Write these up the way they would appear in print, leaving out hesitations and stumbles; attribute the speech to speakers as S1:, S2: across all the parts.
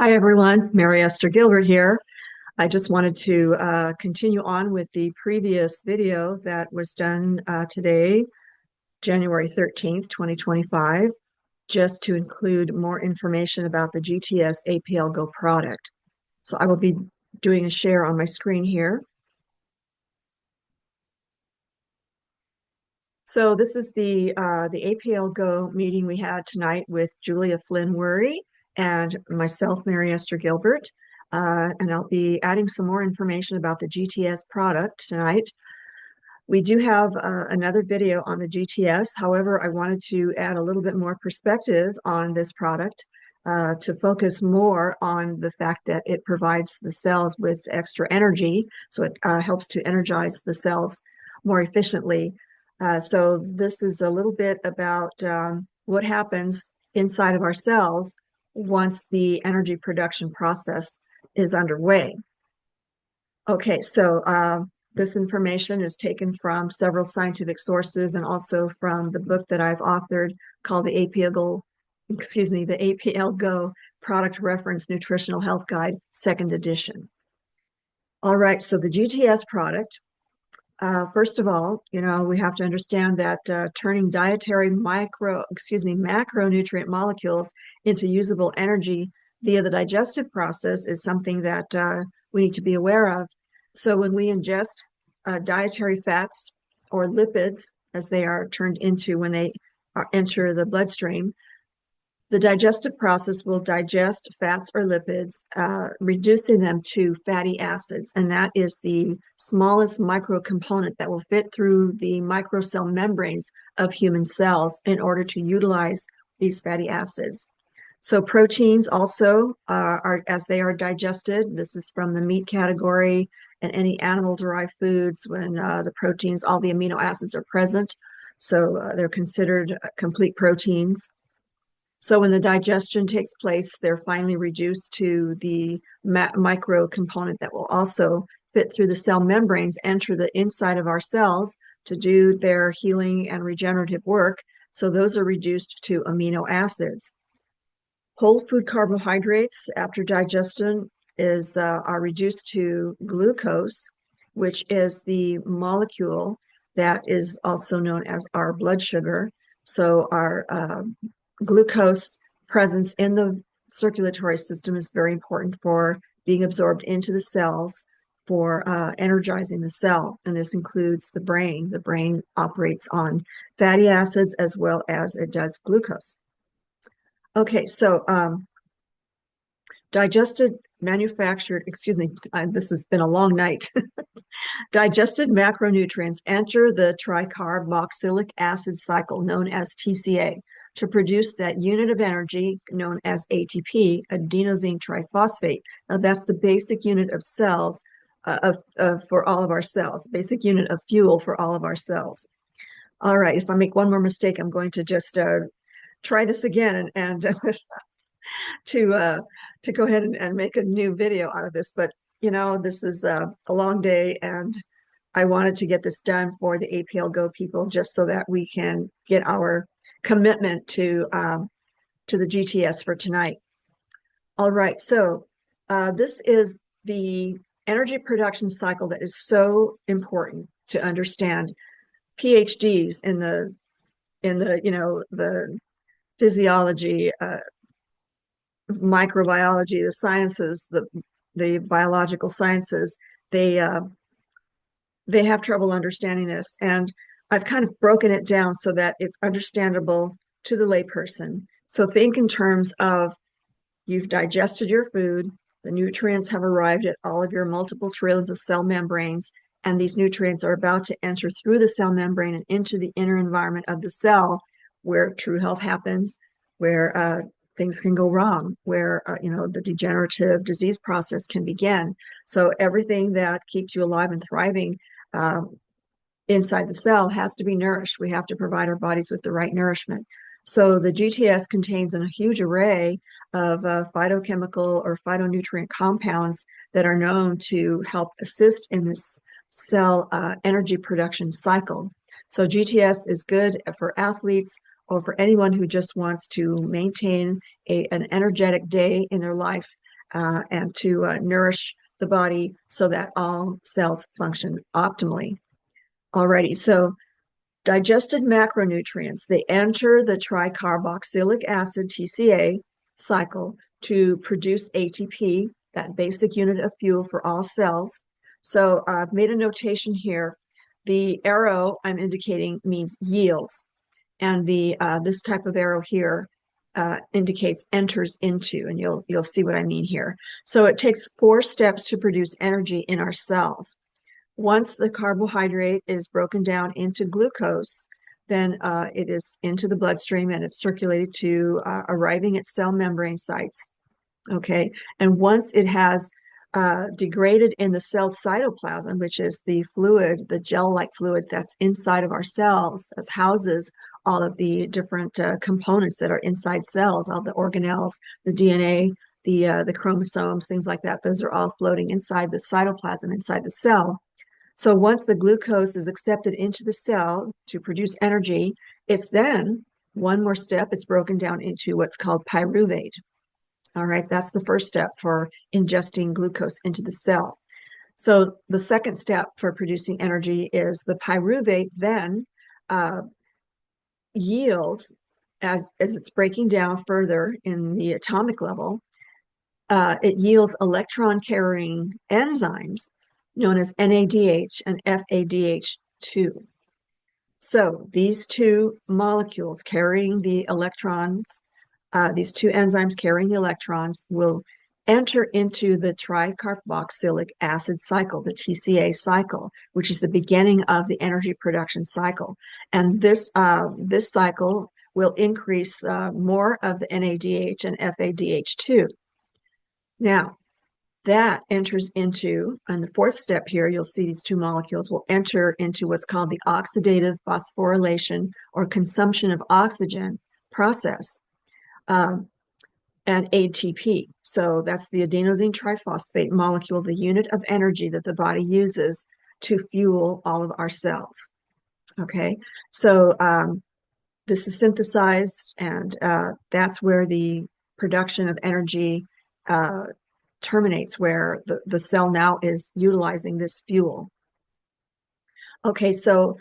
S1: Hi, everyone. Mary Esther Gilbert here. I just wanted to continue on with the previous video that was done today, January 13th, 2025, just to include more information about the GTS APLGO product. So I will be doing a share on my screen here. So this is the APLGO meeting we had tonight with Julia Flynn Worry and myself, Mary Esther Gilbert. And I'll be adding some more information about the GTS product tonight. We do have another video on the GTS. However, I wanted to add a little bit more perspective on this product to focus more on the fact that it provides the cells with extra energy. So it helps to energize the cells more efficiently. So this is a little bit about what happens inside of our cells once the energy production process is underway. Okay, so this information is taken from several scientific sources and also from the book that I've authored called the APLGO Product Reference Nutritional Health Guide, 2nd edition. All right, so the GTS product, first of all, we have to understand that turning dietary macronutrient molecules into usable energy via the digestive process is something that we need to be aware of. So when we ingest dietary fats or lipids, as they are turned into when they enter the bloodstream, the digestive process will digest fats or lipids, reducing them to fatty acids. And that is the smallest microcomponent that will fit through the microcell membranes of human cells in order to utilize these fatty acids. So proteins also are as they are digested. This is from the meat category and any animal-derived foods when the proteins, all the amino acids are present. So they're considered complete proteins. So when the digestion takes place, they're finally reduced to the micro component that will also fit through the cell membranes, enter the inside of our cells to do their healing and regenerative work. So those are reduced to amino acids. Whole food carbohydrates after digestion are reduced to glucose, which is the molecule that is also known as our blood sugar. So our glucose presence in the circulatory system is very important for being absorbed into the cells for energizing the cell. And this includes the brain. The brain operates on fatty acids as well as it does glucose. Okay, so digested manufactured, this has been a long night. Digested macronutrients enter the tricarboxylic acid cycle known as TCA to produce that unit of energy known as ATP, adenosine triphosphate. Now that's the basic unit of cells for all of our cells, basic unit of fuel for all of our cells. All right, if I make one more mistake, I'm going to just try this again and to go ahead and make a new video out of this. But this is a long day, and I wanted to get this done for the APLGO people just so that we can get our commitment to the GTS for tonight. All right, so this is the energy production cycle that is so important to understand. PhDs in the the physiology, microbiology, the sciences, the biological sciences, they have trouble understanding this. And I've kind of broken it down so that it's understandable to the layperson. So think in terms of you've digested your food, the nutrients have arrived at all of your multiple trillions of cell membranes, and these nutrients are about to enter through the cell membrane and into the inner environment of the cell where true health happens, where things can go wrong, where the degenerative disease process can begin. So everything that keeps you alive and thriving inside the cell has to be nourished. We have to provide our bodies with the right nourishment. So the GTS contains a huge array of phytochemical or phytonutrient compounds that are known to help assist in this cell energy production cycle. So GTS is good for athletes or for anyone who just wants to maintain an energetic day in their life and to nourish the body so that all cells function optimally. Alrighty, so digested macronutrients, they enter the tricarboxylic acid TCA cycle to produce ATP, that basic unit of fuel for all cells. So I've made a notation here. The arrow I'm indicating means yields, and the this type of arrow here indicates enters into, and you'll see what I mean here. So it takes 4 steps to produce energy in our cells. Once the carbohydrate is broken down into glucose, then it is into the bloodstream and it's circulated to arriving at cell membrane sites. Okay, and once it has degraded in the cell cytoplasm, which is the fluid, the gel-like fluid that's inside of our cells, that houses all of the different components that are inside cells, all the organelles, the DNA, the chromosomes, things like that. Those are all floating inside the cytoplasm, inside the cell. So once the glucose is accepted into the cell to produce energy, it's then one more step, it's broken down into what's called pyruvate. All right, that's the first step for ingesting glucose into the cell. So the second step for producing energy is the pyruvate then yields, as it's breaking down further in the atomic level, it yields electron-carrying enzymes known as NADH and FADH2. So these two molecules carrying the electrons, these two enzymes carrying the electrons will enter into the tricarboxylic acid cycle, the TCA cycle, which is the beginning of the energy production cycle. And this cycle will increase more of the NADH and FADH2. Now, that enters into, on the fourth step here, you'll see these two molecules will enter into what's called the oxidative phosphorylation or consumption of oxygen process, and ATP. So that's the adenosine triphosphate molecule, the unit of energy that the body uses to fuel all of our cells. Okay, so this is synthesized, and that's where the production of energy terminates, where the cell now is utilizing this fuel. Okay, so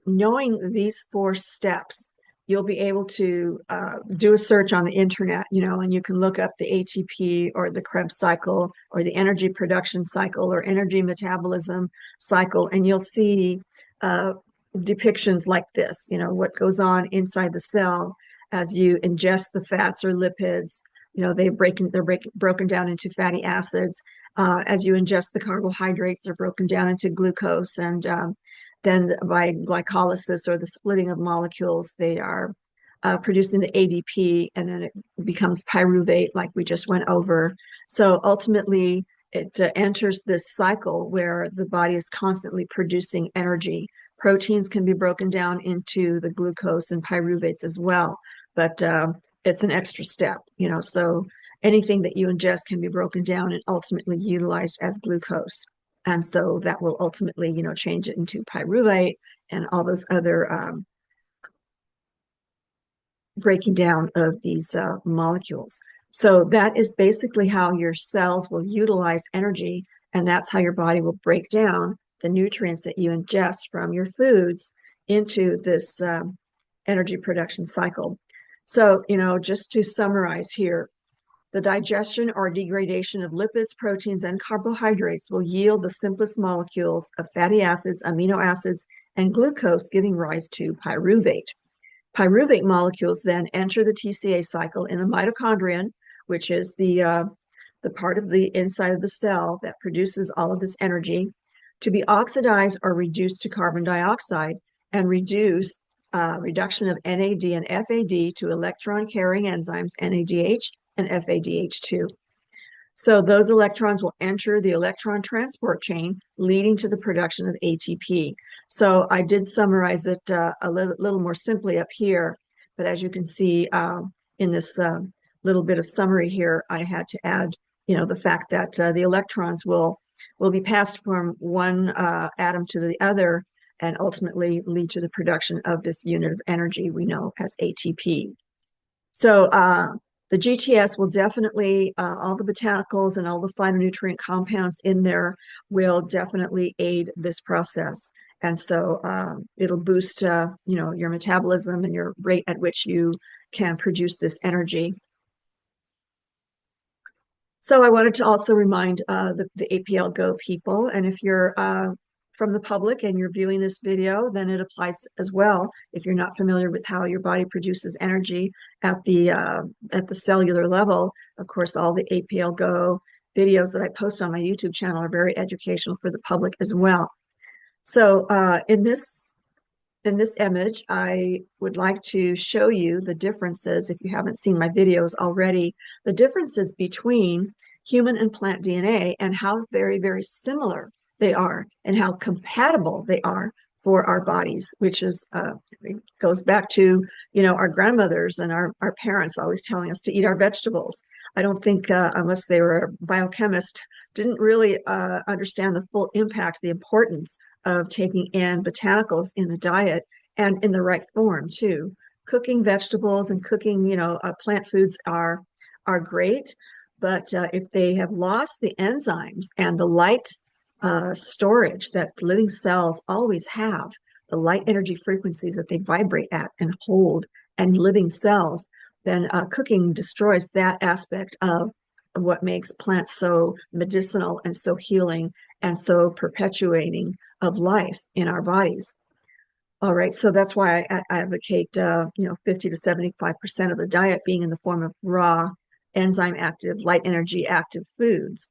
S1: knowing these 4 steps, you'll be able to do a search on the internet, and you can look up the ATP or the Krebs cycle or the energy production cycle or energy metabolism cycle, and you'll see depictions like this, what goes on inside the cell as you ingest the fats or lipids. They're broken down into fatty acids. As you ingest the carbohydrates, they're broken down into glucose, and then by glycolysis or the splitting of molecules, they are producing the ADP, and then it becomes pyruvate, like we just went over. So ultimately, it enters this cycle where the body is constantly producing energy. Proteins can be broken down into the glucose and pyruvates as well, but it's an extra step, so anything that you ingest can be broken down and ultimately utilized as glucose. And so that will ultimately, change it into pyruvate and all those other breaking down of these molecules. So that is basically how your cells will utilize energy, and that's how your body will break down the nutrients that you ingest from your foods into this energy production cycle. So, just to summarize here, the digestion or degradation of lipids, proteins, and carbohydrates will yield the simplest molecules of fatty acids, amino acids, and glucose, giving rise to pyruvate. Pyruvate molecules then enter the TCA cycle in the mitochondrion, which is the part of the inside of the cell that produces all of this energy, to be oxidized or reduced to carbon dioxide and reduction of NAD and FAD to electron-carrying enzymes, NADH and FADH2. So those electrons will enter the electron transport chain, leading to the production of ATP. So I did summarize it a little more simply up here, but as you can see in this little bit of summary here, I had to add, the fact that the electrons will be passed from one atom to the other and ultimately lead to the production of this unit of energy we know as ATP. So The GTS will definitely, all the botanicals and all the phytonutrient compounds in there will definitely aid this process. And so it'll boost, your metabolism and your rate at which you can produce this energy. So I wanted to also remind the APLGO people, and if you're from the public and you're viewing this video, then it applies as well. If you're not familiar with how your body produces energy at the cellular level, of course, all the APLGO videos that I post on my YouTube channel are very educational for the public as well. So in this image, I would like to show you the differences, if you haven't seen my videos already, the differences between human and plant DNA and how very, very similar they are and how compatible they are for our bodies, which is it goes back to, our grandmothers and our parents always telling us to eat our vegetables. I don't think, unless they were a biochemist, didn't really understand the full impact, the importance of taking in botanicals in the diet and in the right form too. Cooking vegetables and cooking, plant foods are great, but if they have lost the enzymes and the light storage that living cells always have, the light energy frequencies that they vibrate at and hold, and living cells, then cooking destroys that aspect of what makes plants so medicinal and so healing and so perpetuating of life in our bodies. All right, so that's why I advocate, 50 to 75% of the diet being in the form of raw, enzyme active, light energy active foods.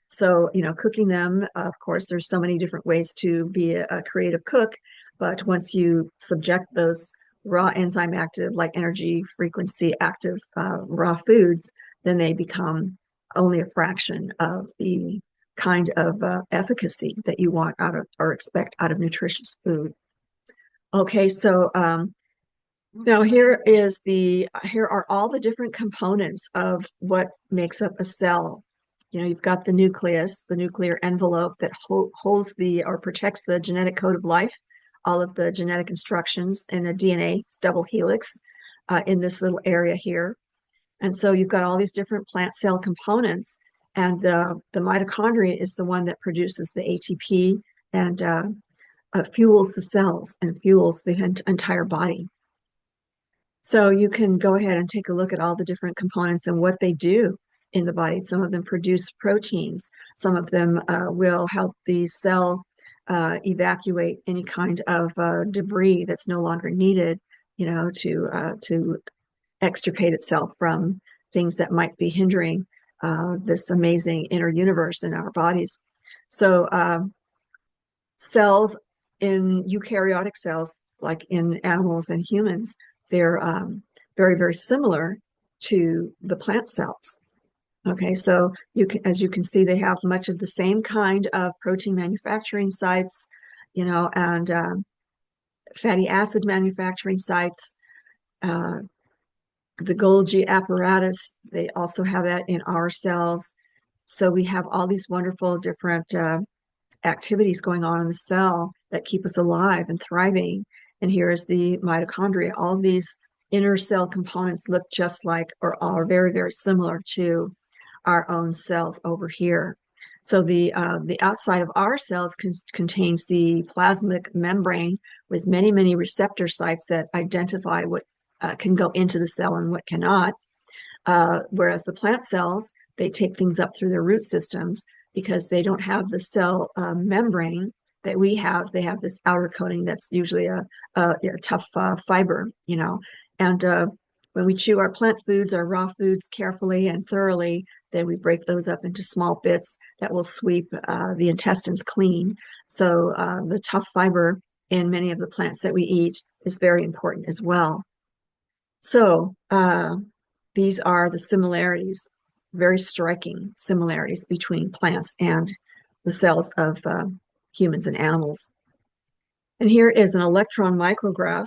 S1: So, cooking them, of course, there's so many different ways to be a creative cook, but once you subject those raw enzyme active, light energy frequency active raw foods, then they become only a fraction of the kind of efficacy that you want out of or expect out of nutritious food. Okay, so now here are all the different components of what makes up a cell. You've got the nucleus, the nuclear envelope that holds or protects the genetic code of life, all of the genetic instructions in the DNA double helix in this little area here. And so you've got all these different plant cell components, and the mitochondria is the one that produces the ATP and fuels the cells and fuels the entire body. So you can go ahead and take a look at all the different components and what they do in the body. Some of them produce proteins. Some of them will help the cell evacuate any kind of debris that's no longer needed, to extricate itself from things that might be hindering this amazing inner universe in our bodies. So cells in eukaryotic cells, like in animals and humans, they're very, very similar to the plant cells. Okay, so as you can see, they have much of the same kind of protein manufacturing sites, and fatty acid manufacturing sites. The Golgi apparatus, they also have that in our cells. So we have all these wonderful different activities going on in the cell that keep us alive and thriving. And here is the mitochondria. All these inner cell components look just like or are very, very similar to our own cells over here. So the outside of our cells contains the plasmic membrane with many, many receptor sites that identify what can go into the cell and what cannot. Whereas the plant cells, they take things up through their root systems because they don't have the cell membrane that we have. They have this outer coating that's usually a tough fiber, and when we chew our plant foods, our raw foods carefully and thoroughly, then we break those up into small bits that will sweep the intestines clean. So the tough fiber in many of the plants that we eat is very important as well. So these are the similarities, very striking similarities between plants and the cells of humans and animals. And here is an electron micrograph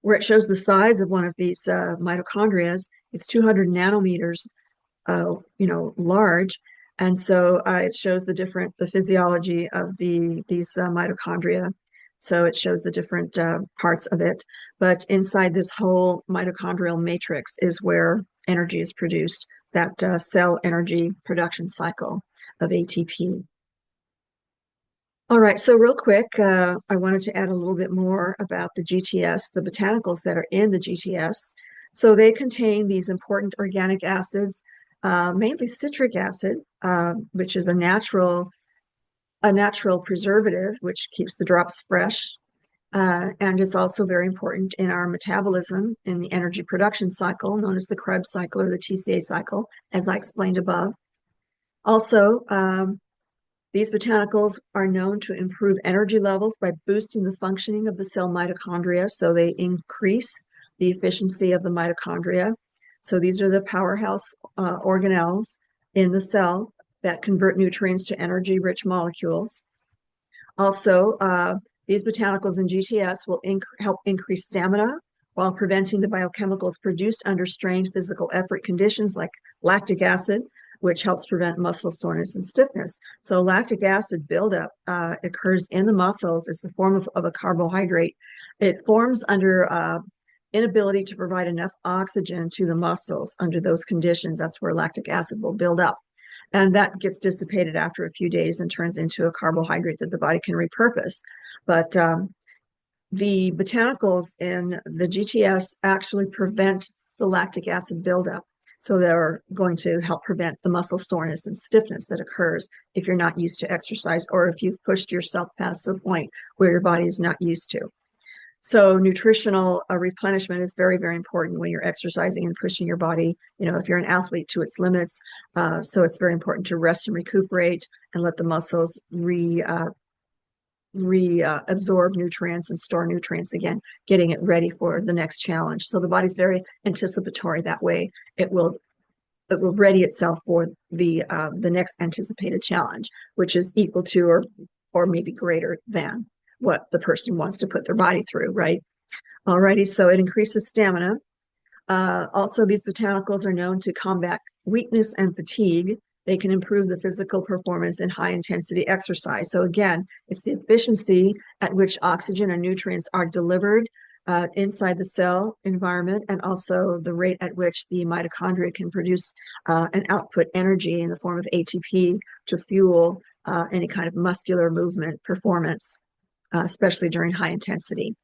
S1: where it shows the size of one of these mitochondria. It's 200 nanometers, large. And so it shows the physiology of these mitochondria. So it shows the different parts of it. But inside this whole mitochondrial matrix is where energy is produced, that cell energy production cycle of ATP. All right, so real quick, I wanted to add a little bit more about the GTS, the botanicals that are in the GTS. So they contain these important organic acids, mainly citric acid, which is a natural preservative, which keeps the drops fresh. And it's also very important in our metabolism in the energy production cycle, known as the Krebs cycle or the TCA cycle, as I explained above. Also, these botanicals are known to improve energy levels by boosting the functioning of the cell mitochondria, so they increase the efficiency of the mitochondria. So these are the powerhouse organelles in the cell that convert nutrients to energy-rich molecules. Also, these botanicals in GTS will help increase stamina while preventing the biochemicals produced under strained physical effort conditions like lactic acid, which helps prevent muscle soreness and stiffness. So lactic acid buildup occurs in the muscles. It's a form of a carbohydrate. It forms under inability to provide enough oxygen to the muscles under those conditions. That's where lactic acid will build up. And that gets dissipated after a few days and turns into a carbohydrate that the body can repurpose. But the botanicals in the GTS actually prevent the lactic acid buildup. So they're going to help prevent the muscle soreness and stiffness that occurs if you're not used to exercise or if you've pushed yourself past the point where your body is not used to. So nutritional replenishment is very, very important when you're exercising and pushing your body, if you're an athlete to its limits. So it's very important to rest and recuperate and let the muscles reabsorb nutrients and store nutrients again, getting it ready for the next challenge. So the body's very anticipatory that way. It will ready itself for the next anticipated challenge, which is equal to or maybe greater than what the person wants to put their body through, right? Alrighty, so it increases stamina. Also, these botanicals are known to combat weakness and fatigue. They can improve the physical performance in high intensity exercise. So again, it's the efficiency at which oxygen and nutrients are delivered inside the cell environment, and also the rate at which the mitochondria can produce and output energy in the form of ATP to fuel any kind of muscular movement performance, especially during high intensity.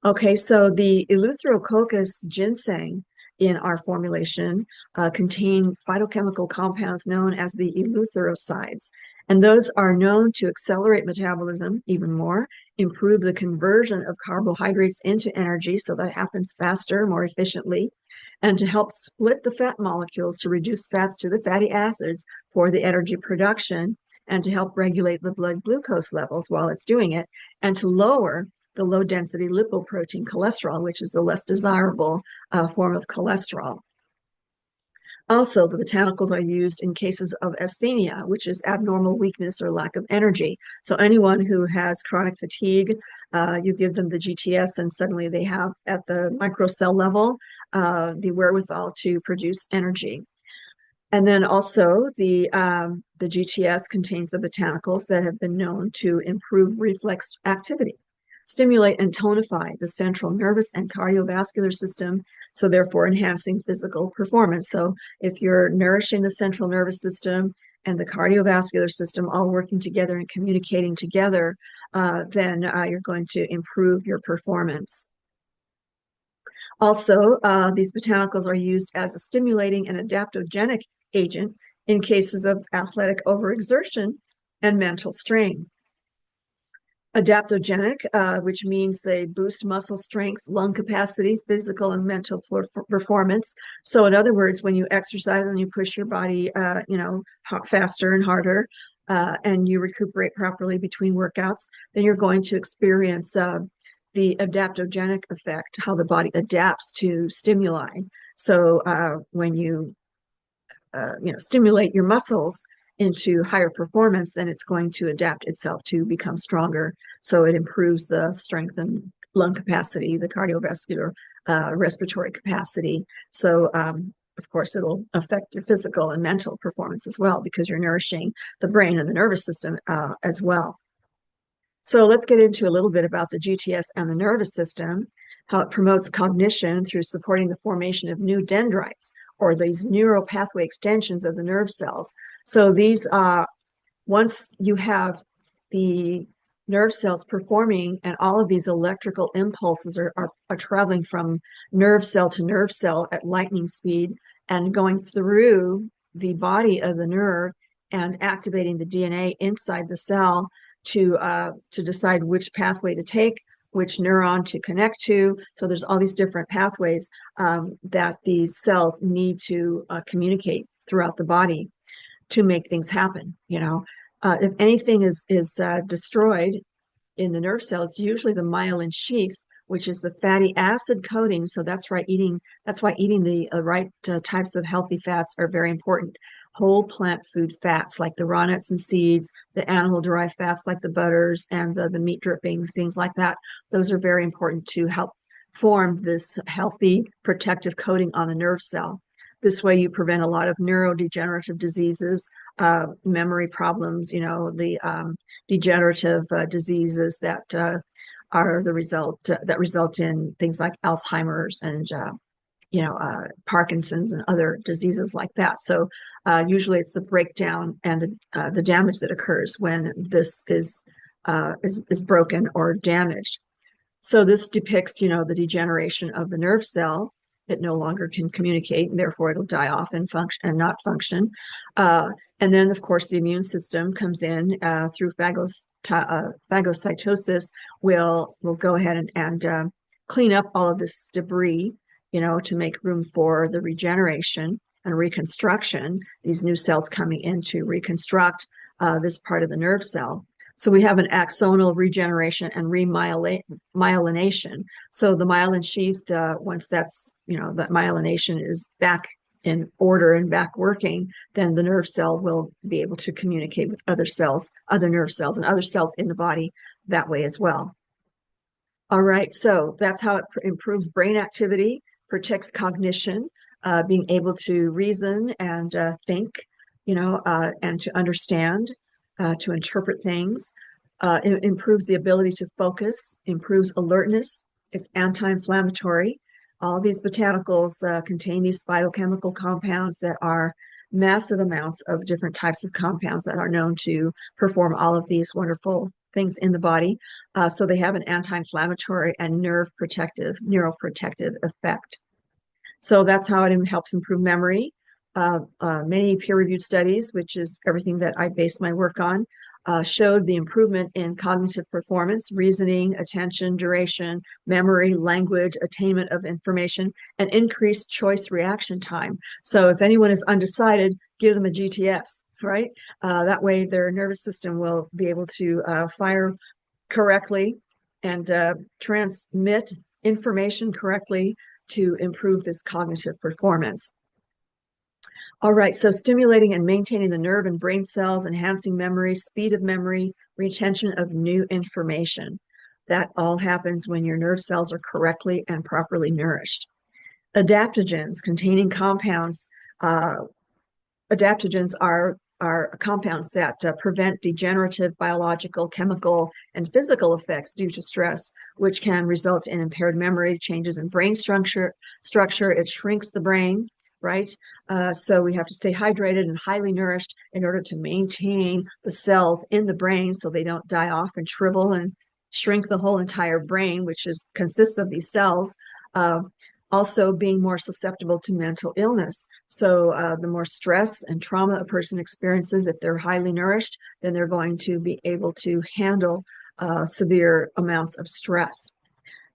S1: Okay, so the Eleutherococcus ginseng in our formulation contain phytochemical compounds known as the eleutherosides. And those are known to accelerate metabolism even more, improve the conversion of carbohydrates into energy, so that happens faster, more efficiently, and to help split the fat molecules to reduce fats to the fatty acids for the energy production, and to help regulate the blood glucose levels while it's doing it, and to lower the low-density lipoprotein cholesterol, which is the less desirable form of cholesterol. Also, the botanicals are used in cases of asthenia, which is abnormal weakness or lack of energy. So anyone who has chronic fatigue, you give them the GTS and suddenly they have at the microcell level the wherewithal to produce energy. And then also the GTS contains the botanicals that have been known to improve reflex activity, stimulate and tonify the central nervous and cardiovascular system, so therefore enhancing physical performance. So if you're nourishing the central nervous system and the cardiovascular system all working together and communicating together, then you're going to improve your performance. Also, these botanicals are used as a stimulating and adaptogenic agent in cases of athletic overexertion and mental strain. Adaptogenic, which means they boost muscle strength, lung capacity, physical and mental performance. So in other words, when you exercise and you push your body, faster and harder, and you recuperate properly between workouts, then you're going to experience the adaptogenic effect, how the body adapts to stimuli. So when you stimulate your muscles into higher performance, then it's going to adapt itself to become stronger. So it improves the strength and lung capacity, the cardiovascular, respiratory capacity. So of course, it'll affect your physical and mental performance as well, because you're nourishing the brain and the nervous system as well. So let's get into a little bit about the GTS and the nervous system, how it promotes cognition through supporting the formation of new dendrites, or these neural pathway extensions of the nerve cells. So these, once you have the nerve cells performing and all of these electrical impulses are traveling from nerve cell to nerve cell at lightning speed and going through the body of the nerve and activating the DNA inside the cell to decide which pathway to take, which neuron to connect to. So there's all these different pathways that these cells need to communicate throughout the body to make things happen. If anything is destroyed in the nerve cell, it's usually the myelin sheath, which is the fatty acid coating. So that's right, that's why eating the right types of healthy fats are very important. Whole plant food fats like the raw nuts and seeds, the animal derived fats like the butters and the meat drippings, things like that. Those are very important to help form this healthy protective coating on the nerve cell. This way you prevent a lot of neurodegenerative diseases, memory problems, the degenerative diseases that are the result that result in things like Alzheimer's and Parkinson's and other diseases like that. So usually it's the breakdown and the damage that occurs when this is broken or damaged. So this depicts, the degeneration of the nerve cell. It no longer can communicate, and therefore it'll die off and function and not function. And then, of course, the immune system comes in through phagocytosis. Will go ahead and clean up all of this debris, to make room for the regeneration and reconstruction. These new cells coming in to reconstruct this part of the nerve cell. So we have an axonal regeneration and remyelination. So the myelin sheath, once that's, that myelination is back in order and back working, then the nerve cell will be able to communicate with other cells, other nerve cells, and other cells in the body that way as well. All right, so that's how it improves brain activity, protects cognition, being able to reason and think, and to understand, to interpret things. It improves the ability to focus, improves alertness. It's anti-inflammatory. All these botanicals contain these phytochemical compounds that are massive amounts of different types of compounds that are known to perform all of these wonderful things in the body. So they have an anti-inflammatory and neuroprotective effect. So that's how it helps improve memory. Many peer-reviewed studies, which is everything that I base my work on, showed the improvement in cognitive performance, reasoning, attention, duration, memory, language, attainment of information, and increased choice reaction time. So if anyone is undecided, give them a GTS, right? That way their nervous system will be able to fire correctly and transmit information correctly to improve this cognitive performance. All right, so stimulating and maintaining the nerve and brain cells, enhancing memory, speed of memory, retention of new information. That all happens when your nerve cells are correctly and properly nourished. Adaptogens containing compounds. Adaptogens are compounds that prevent degenerative biological, chemical, and physical effects due to stress, which can result in impaired memory, changes in brain structure. It shrinks the brain, right? So we have to stay hydrated and highly nourished in order to maintain the cells in the brain so they don't die off and shrivel and shrink the whole entire brain, which consists of these cells. Also being more susceptible to mental illness. So the more stress and trauma a person experiences, if they're highly nourished, then they're going to be able to handle severe amounts of stress.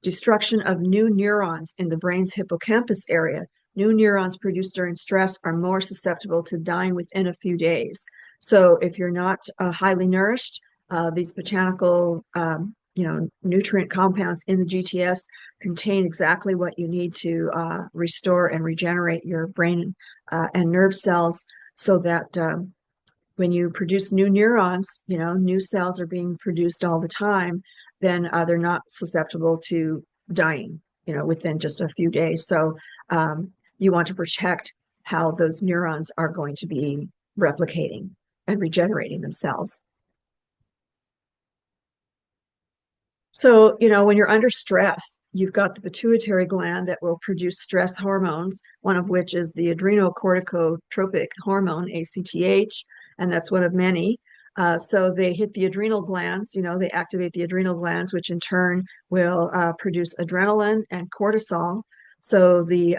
S1: Destruction of new neurons in the brain's hippocampus area. New neurons produced during stress are more susceptible to dying within a few days. So if you're not highly nourished, these botanical nutrient compounds in the GTS contain exactly what you need to restore and regenerate your brain and nerve cells so that when you produce new neurons, new cells are being produced all the time, then they're not susceptible to dying, within just a few days. So you want to protect how those neurons are going to be replicating and regenerating themselves. So, when you're under stress, you've got the pituitary gland that will produce stress hormones, one of which is the adrenocorticotropic hormone, ACTH, and that's one of many. So they hit the adrenal glands, they activate the adrenal glands, which in turn will produce adrenaline and cortisol. So the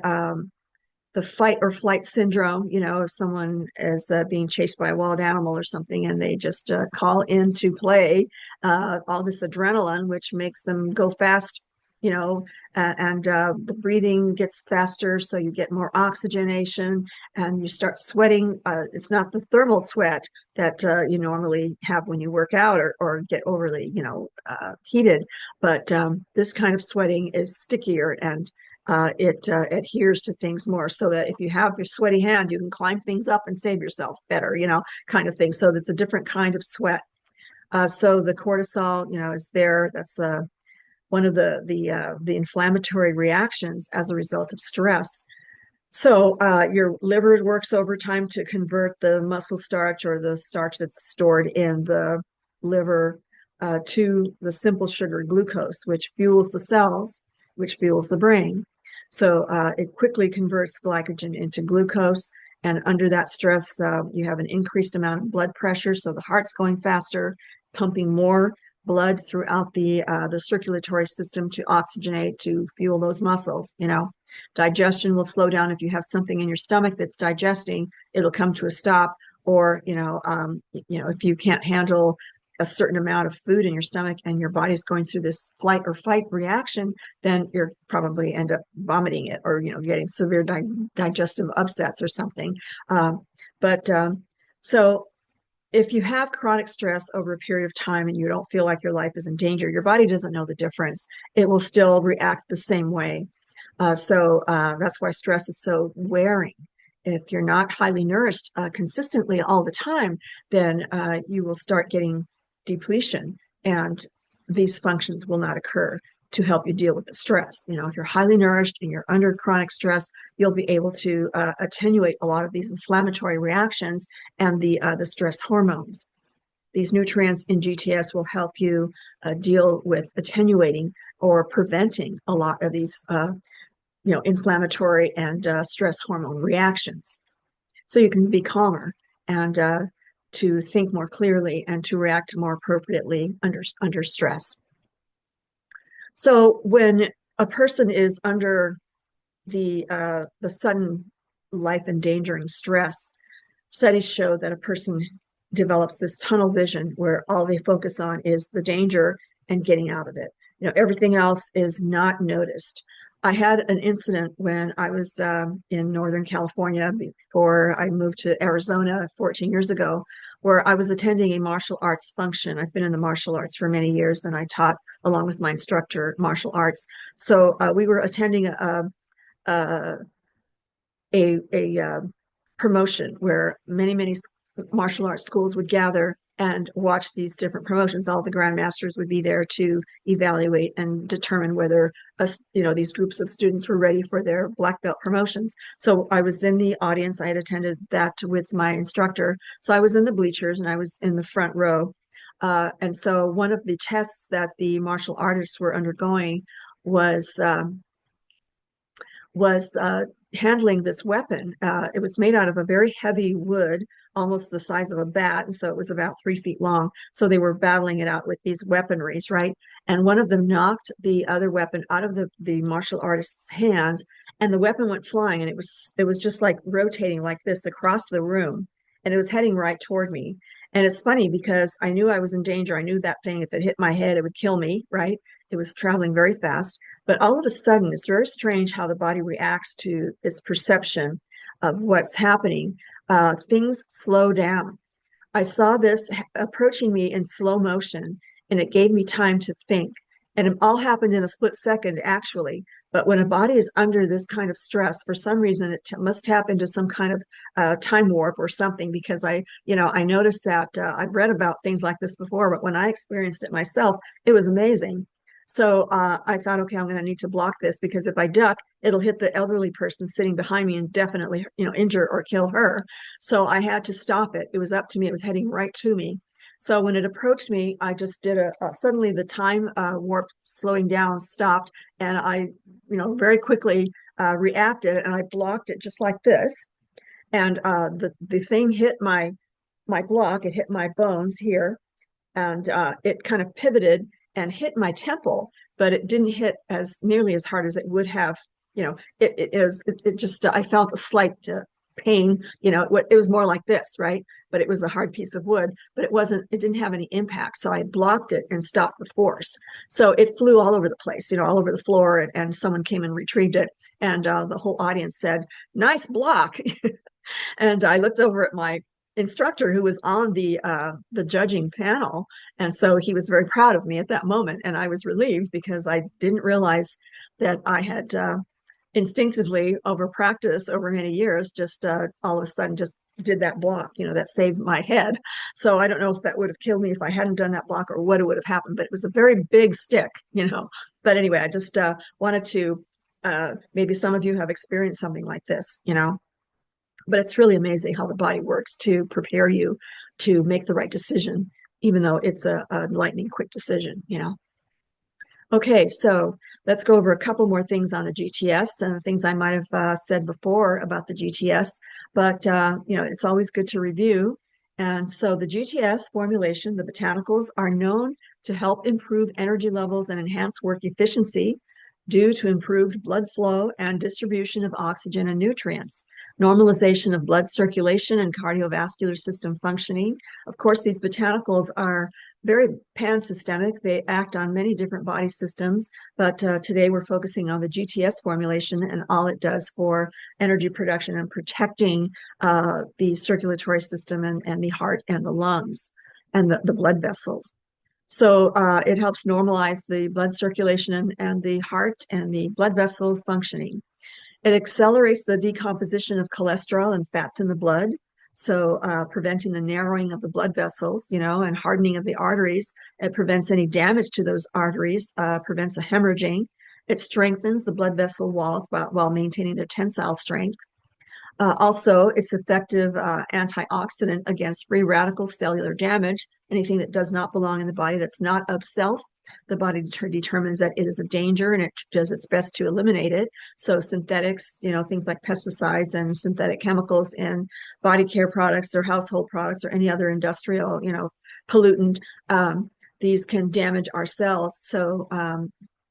S1: fight or flight syndrome, if someone is being chased by a wild animal or something and they just call into play all this adrenaline, which makes them go fast, and the breathing gets faster, so you get more oxygenation and you start sweating. It's not the thermal sweat that you normally have when you work out or get overly, heated, but this kind of sweating is stickier and it adheres to things more, so that if you have your sweaty hands, you can climb things up and save yourself better, kind of thing. So that's a different kind of sweat. So the cortisol, is there. That's one of the inflammatory reactions as a result of stress. So your liver works overtime to convert the muscle starch or the starch that's stored in the liver to the simple sugar glucose, which fuels the cells, which fuels the brain. So it quickly converts glycogen into glucose. And under that stress, you have an increased amount of blood pressure. So the heart's going faster, pumping more blood throughout the circulatory system to oxygenate, to fuel those muscles. Digestion will slow down. If you have something in your stomach that's digesting, it'll come to a stop. Or if you can't handle a certain amount of food in your stomach and your body's going through this flight or fight reaction, then you're probably end up vomiting it, or getting severe digestive upsets or something. But so if you have chronic stress over a period of time and you don't feel like your life is in danger, your body doesn't know the difference. It will still react the same way. So that's why stress is so wearing. If you're not highly nourished consistently all the time, then you will start getting depletion, and these functions will not occur to help you deal with the stress. If you're highly nourished and you're under chronic stress, you'll be able to attenuate a lot of these inflammatory reactions and the stress hormones. These nutrients in GTS will help you deal with attenuating or preventing a lot of these inflammatory and stress hormone reactions. So you can be calmer and to think more clearly and to react more appropriately under stress. So when a person is under the sudden life endangering stress, studies show that a person develops this tunnel vision where all they focus on is the danger and getting out of it. Everything else is not noticed. I had an incident when I was in Northern California before I moved to Arizona 14 years ago, where I was attending a martial arts function. I've been in the martial arts for many years, and I taught, along with my instructor, martial arts. So we were attending a promotion where many martial arts schools would gather and watch these different promotions. All the grandmasters would be there to evaluate and determine whether these groups of students were ready for their black belt promotions. So I was in the audience. I had attended that with my instructor. So I was in the bleachers and I was in the front row. And so one of the tests that the martial artists were undergoing was handling this weapon. It was made out of a very heavy wood, almost the size of a bat, and so it was about 3 feet long. So they were battling it out with these weaponries, right? And one of them knocked the other weapon out of the martial artist's hands, and the weapon went flying, and it was just like rotating like this across the room, and it was heading right toward me. And it's funny because I knew I was in danger. I knew that thing, if it hit my head, it would kill me, right? It was traveling very fast. But all of a sudden, it's very strange how the body reacts to its perception of what's happening. Things slow down. I saw this approaching me in slow motion, and it gave me time to think. And it all happened in a split second, actually. But when a body is under this kind of stress, for some reason, it must tap into some kind of time warp or something. Because I noticed that I've read about things like this before, but when I experienced it myself, it was amazing. So I thought, okay, I'm going to need to block this, because if I duck, it'll hit the elderly person sitting behind me and definitely, injure or kill her. So I had to stop it. It was up to me. It was heading right to me. So when it approached me, I just did suddenly the time warp slowing down stopped, and I, very quickly reacted, and I blocked it just like this. And the thing hit my block, it hit my bones here, and it kind of pivoted and hit my temple, but it didn't hit as nearly as hard as it would have. It just I felt a slight pain. It was more like this, right? But it was a hard piece of wood, but it didn't have any impact. So I blocked it and stopped the force. So it flew all over the place, all over the floor, and someone came and retrieved it. And the whole audience said, "Nice block." And I looked over at my instructor who was on the judging panel, and so he was very proud of me at that moment, and I was relieved because I didn't realize that I had instinctively over practice over many years just all of a sudden just did that block, that saved my head. So I don't know if that would have killed me if I hadn't done that block or what would have happened, but it was a very big stick. But anyway, I just wanted to maybe some of you have experienced something like this. But it's really amazing how the body works to prepare you to make the right decision, even though it's a lightning quick decision. Okay, so let's go over a couple more things on the GTS and the things I might have said before about the GTS, but it's always good to review. And so the GTS formulation, the botanicals, are known to help improve energy levels and enhance work efficiency due to improved blood flow and distribution of oxygen and nutrients, normalization of blood circulation and cardiovascular system functioning. Of course, these botanicals are very pan-systemic. They act on many different body systems, but today we're focusing on the GTS formulation and all it does for energy production and protecting the circulatory system and the heart and the lungs and the blood vessels. So it helps normalize the blood circulation and the heart and the blood vessel functioning. It accelerates the decomposition of cholesterol and fats in the blood, so preventing the narrowing of the blood vessels, and hardening of the arteries. It prevents any damage to those arteries, prevents a hemorrhaging. It strengthens the blood vessel walls while maintaining their tensile strength. Also, it's effective antioxidant against free radical cellular damage. Anything that does not belong in the body that's not of self, the body determines that it is a danger and it does its best to eliminate it. So synthetics, things like pesticides and synthetic chemicals in body care products or household products or any other industrial, pollutant, these can damage our cells. So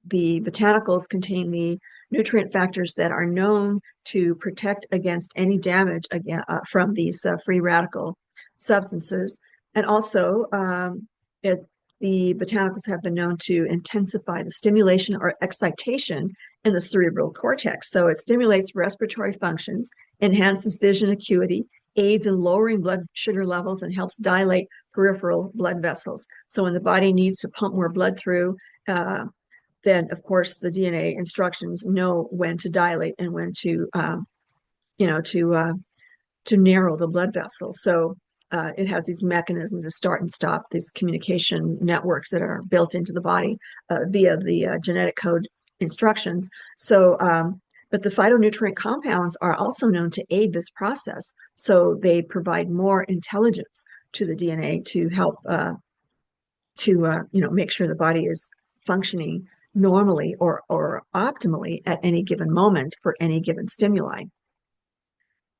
S1: the botanicals contain the nutrient factors that are known to protect against any damage from these free radical substances. And also, the botanicals have been known to intensify the stimulation or excitation in the cerebral cortex. So it stimulates respiratory functions, enhances vision acuity, aids in lowering blood sugar levels, and helps dilate peripheral blood vessels. So when the body needs to pump more blood through, then of course the DNA instructions know when to dilate and when to narrow the blood vessels. So it has these mechanisms to start and stop these communication networks that are built into the body via the genetic code instructions. So, but the phytonutrient compounds are also known to aid this process. So they provide more intelligence to the DNA to help make sure the body is functioning normally or optimally at any given moment for any given stimuli.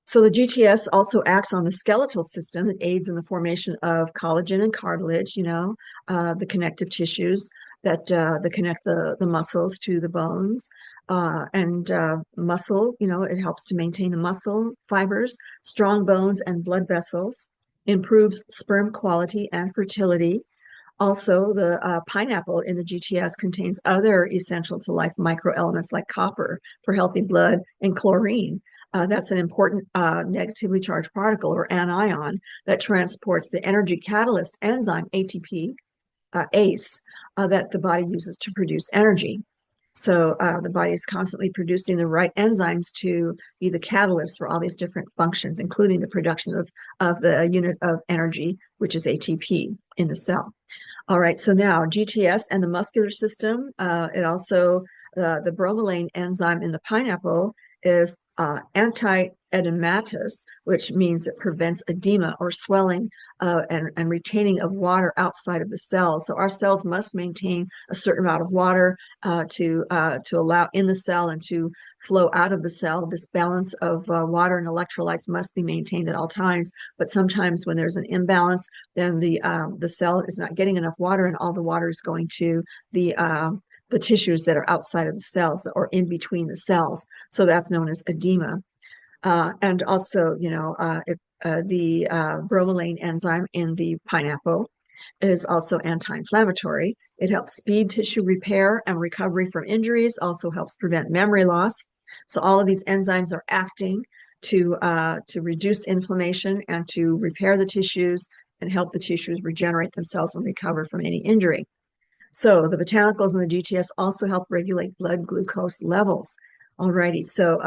S1: So the GTS also acts on the skeletal system. It aids in the formation of collagen and cartilage, the connective tissues that connect the muscles to the bones. And muscle, it helps to maintain the muscle fibers, strong bones and blood vessels, improves sperm quality and fertility. Also, the pineapple in the GTS contains other essential to life microelements like copper for healthy blood and chlorine. That's an important negatively charged particle or anion that transports the energy catalyst enzyme ATP, ACE, that the body uses to produce energy. So the body is constantly producing the right enzymes to be the catalyst for all these different functions, including the production of the unit of energy, which is ATP in the cell. All right, so now GTS and the muscular system, it also, the bromelain enzyme in the pineapple is edematous, which means it prevents edema or swelling and retaining of water outside of the cells. So our cells must maintain a certain amount of water to allow in the cell and to flow out of the cell. This balance of water and electrolytes must be maintained at all times. But sometimes when there's an imbalance, then the cell is not getting enough water, and all the water is going to the tissues that are outside of the cells or in between the cells. So that's known as edema. And also, the bromelain enzyme in the pineapple is also anti-inflammatory. It helps speed tissue repair and recovery from injuries, also helps prevent memory loss. So all of these enzymes are acting to reduce inflammation and to repair the tissues and help the tissues regenerate themselves and recover from any injury. So the botanicals in the GTS also help regulate blood glucose levels. Alrighty, so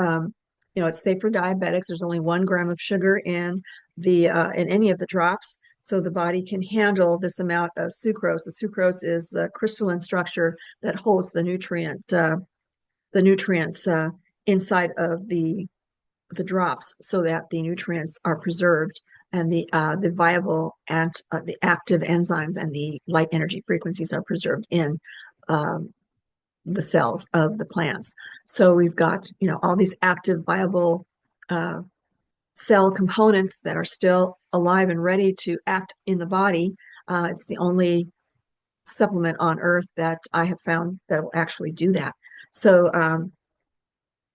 S1: it's safe for diabetics. There's only 1 gram of sugar in any of the drops, so the body can handle this amount of sucrose. The sucrose is the crystalline structure that holds the nutrients inside of the drops, so that the nutrients are preserved and the viable and the active enzymes and the light energy frequencies are preserved in the cells of the plants. So we've got, all these active, viable cell components that are still alive and ready to act in the body. It's the only supplement on earth that I have found that will actually do that. So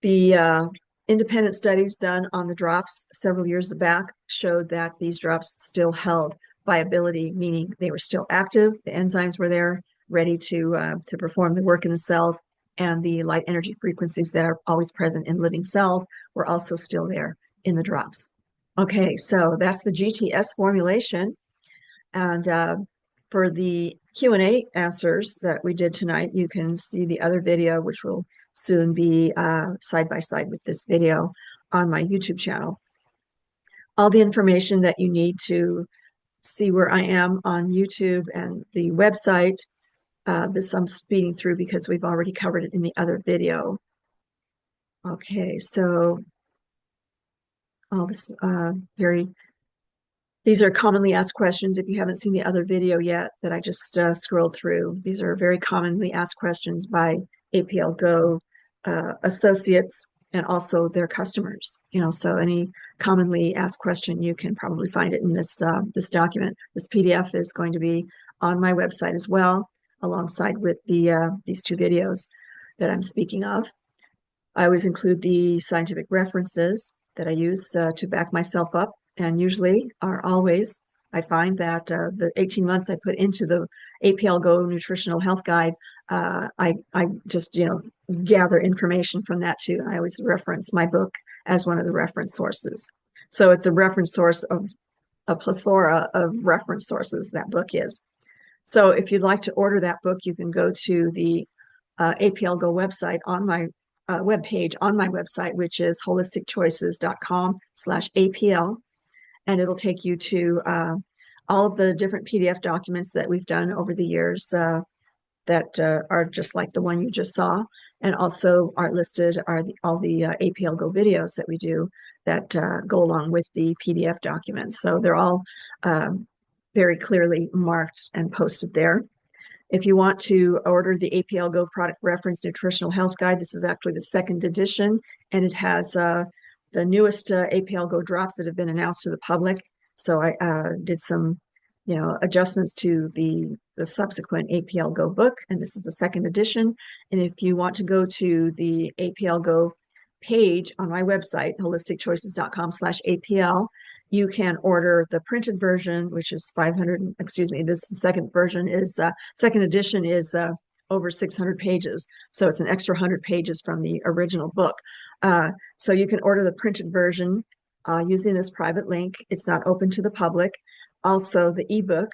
S1: the independent studies done on the drops several years back showed that these drops still held viability, meaning they were still active, the enzymes were there, ready to perform the work in the cells, and the light energy frequencies that are always present in living cells were also still there in the drops. Okay, so that's the GTS formulation. And for the Q&A answers that we did tonight, you can see the other video, which will soon be side by side with this video on my YouTube channel. All the information that you need to see where I am on YouTube and the website, this I'm speeding through because we've already covered it in the other video. Okay, so all this these are commonly asked questions. If you haven't seen the other video yet that I just scrolled through, these are very commonly asked questions by APLGO associates and also their customers. So any commonly asked question, you can probably find it in this document. This PDF is going to be on my website as well, alongside with these 2 videos that I'm speaking of. I always include the scientific references that I use to back myself up, and usually, or always, I find that the 18 months I put into the APLGO Nutritional Health Guide, I just gather information from that too. I always reference my book as one of the reference sources. So it's a reference source of a plethora of reference sources, that book is. So if you'd like to order that book, you can go to the APLGO website on my webpage on my website, which is holisticchoices.com/APL. And it'll take you to all of the different PDF documents that we've done over the years that are just like the one you just saw. And also are listed are all the APLGO videos that we do that go along with the PDF documents. So they're all very clearly marked and posted there. If you want to order the APLGO Product Reference Nutritional Health Guide, this is actually the 2nd edition, and it has the newest APLGO drops that have been announced to the public. So I did some, adjustments to the subsequent APLGO book, and this is the 2nd edition. And if you want to go to the APLGO page on my website, holisticchoices.com/APL, you can order the printed version, which is 500, this second edition is over 600 pages. So it's an extra 100 pages from the original book. So you can order the printed version using this private link. It's not open to the public. Also, the ebook,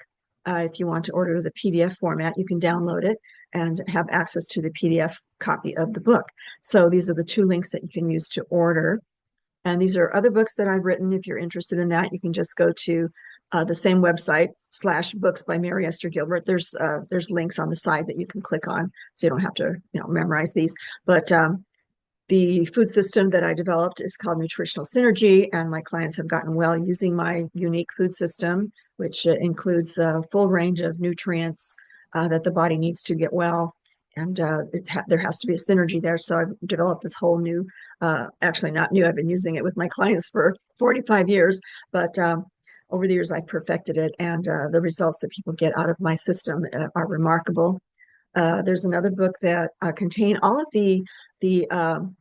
S1: if you want to order the PDF format, you can download it and have access to the PDF copy of the book. So these are the 2 links that you can use to order. And these are other books that I've written. If you're interested in that, you can just go to the same website /books by Mary Esther Gilbert. There's links on the side that you can click on, so you don't have to memorize these. But The food system that I developed is called Nutritional Synergy, and my clients have gotten well using my unique food system, which includes a full range of nutrients that the body needs to get well. And there has to be a synergy there. So I've developed this whole new, actually not new, I've been using it with my clients for 45 years, but over the years I've perfected it, and the results that people get out of my system are remarkable. There's another book that contain all of the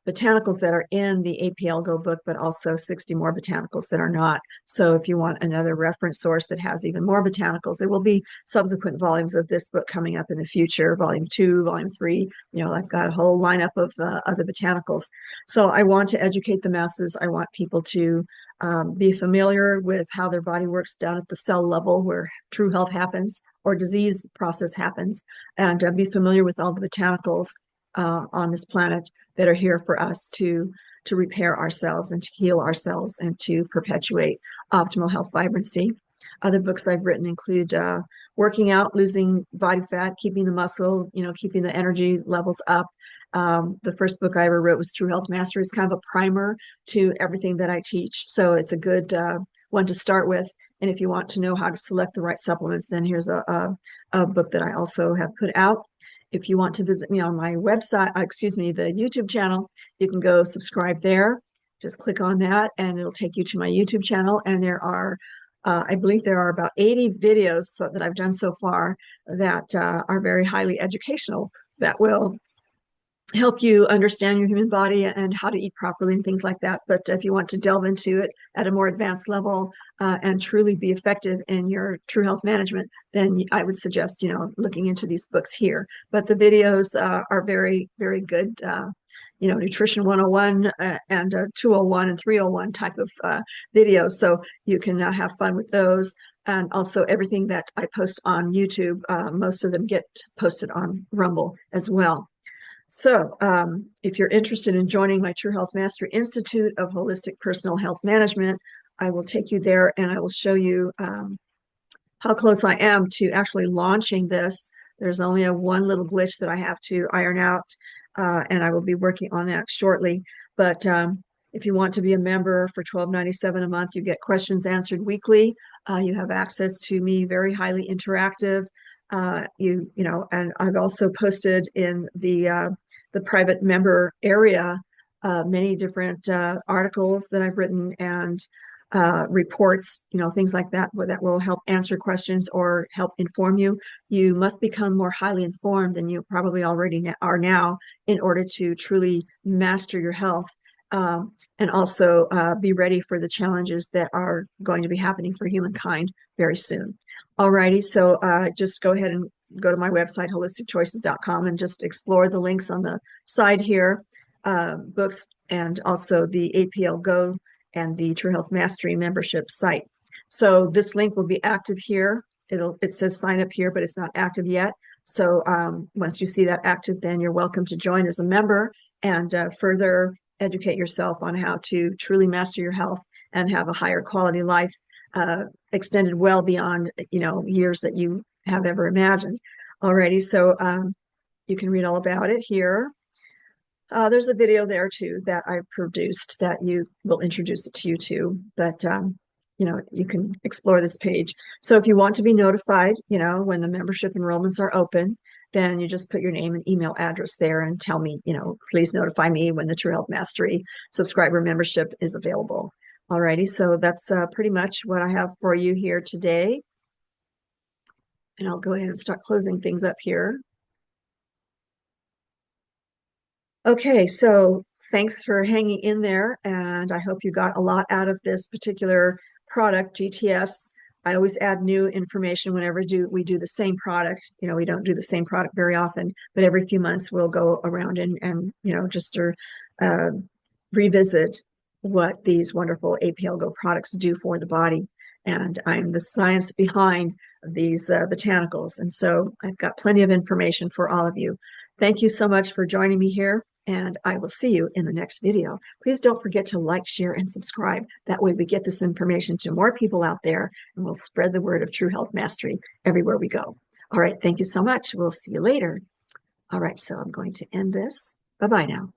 S1: botanicals that are in the APLGO book, but also 60 more botanicals that are not. So if you want another reference source that has even more botanicals, there will be subsequent volumes of this book coming up in the future, volume 2, volume 3. You know, I've got a whole lineup of other botanicals. So I want to educate the masses. I want people to be familiar with how their body works down at the cell level where true health happens or disease process happens, and be familiar with all the botanicals on this planet that are here for us to repair ourselves and to heal ourselves and to perpetuate optimal health vibrancy. Other books I've written include working out, losing body fat, keeping the muscle, you know, keeping the energy levels up. The first book I ever wrote was True Health Mastery. It's kind of a primer to everything that I teach. So it's a good one to start with. And if you want to know how to select the right supplements, then here's a book that I also have put out. If you want to visit me on my website, the YouTube channel, you can go subscribe there. Just click on that and it'll take you to my YouTube channel. And there are, I believe there are about 80 videos that I've done so far that are very highly educational, that will help you understand your human body and how to eat properly and things like that. But if you want to delve into it at a more advanced level and truly be effective in your true health management, then I would suggest, you know, looking into these books here. But the videos are very, very good. You know, Nutrition 101 and 201 and 301 type of videos. So you can have fun with those. And also everything that I post on YouTube, most of them get posted on Rumble as well. So if you're interested in joining my True Health Mastery Institute of Holistic Personal Health Management, I will take you there and I will show you how close I am to actually launching this. There's only one little glitch that I have to iron out, and I will be working on that shortly. But if you want to be a member for $12.97 a month, you get questions answered weekly. You have access to me, very highly interactive. You know, and I've also posted in the private member area many different articles that I've written and reports, you know, things like that that will help answer questions or help inform you. You must become more highly informed than you probably already are now in order to truly master your health. And also be ready for the challenges that are going to be happening for humankind very soon. Alrighty, so just go ahead and go to my website, holisticchoices.com, and just explore the links on the side here, books, and also the APLGO and the True Health Mastery membership site. So this link will be active here. It says sign up here, but it's not active yet. So once you see that active, then you're welcome to join as a member and further educate yourself on how to truly master your health and have a higher quality life, extended well beyond, you know, years that you have ever imagined. Already, so you can read all about it here. There's a video there too that I produced that you will introduce it to you too, but you know, you can explore this page. So if you want to be notified, you know, when the membership enrollments are open, then you just put your name and email address there and tell me, you know, please notify me when the True Health Mastery subscriber membership is available. Alrighty, so that's pretty much what I have for you here today. And I'll go ahead and start closing things up here. Okay, so thanks for hanging in there, and I hope you got a lot out of this particular product, GTS. I always add new information whenever we do the same product. You know, we don't do the same product very often, but every few months we'll go around and you know, just to revisit what these wonderful APLGO products do for the body. And I'm the science behind these botanicals. And so I've got plenty of information for all of you. Thank you so much for joining me here, and I will see you in the next video. Please don't forget to like, share, and subscribe. That way we get this information to more people out there, and we'll spread the word of True Health Mastery everywhere we go. All right, thank you so much. We'll see you later. All right, so I'm going to end this. Bye-bye now.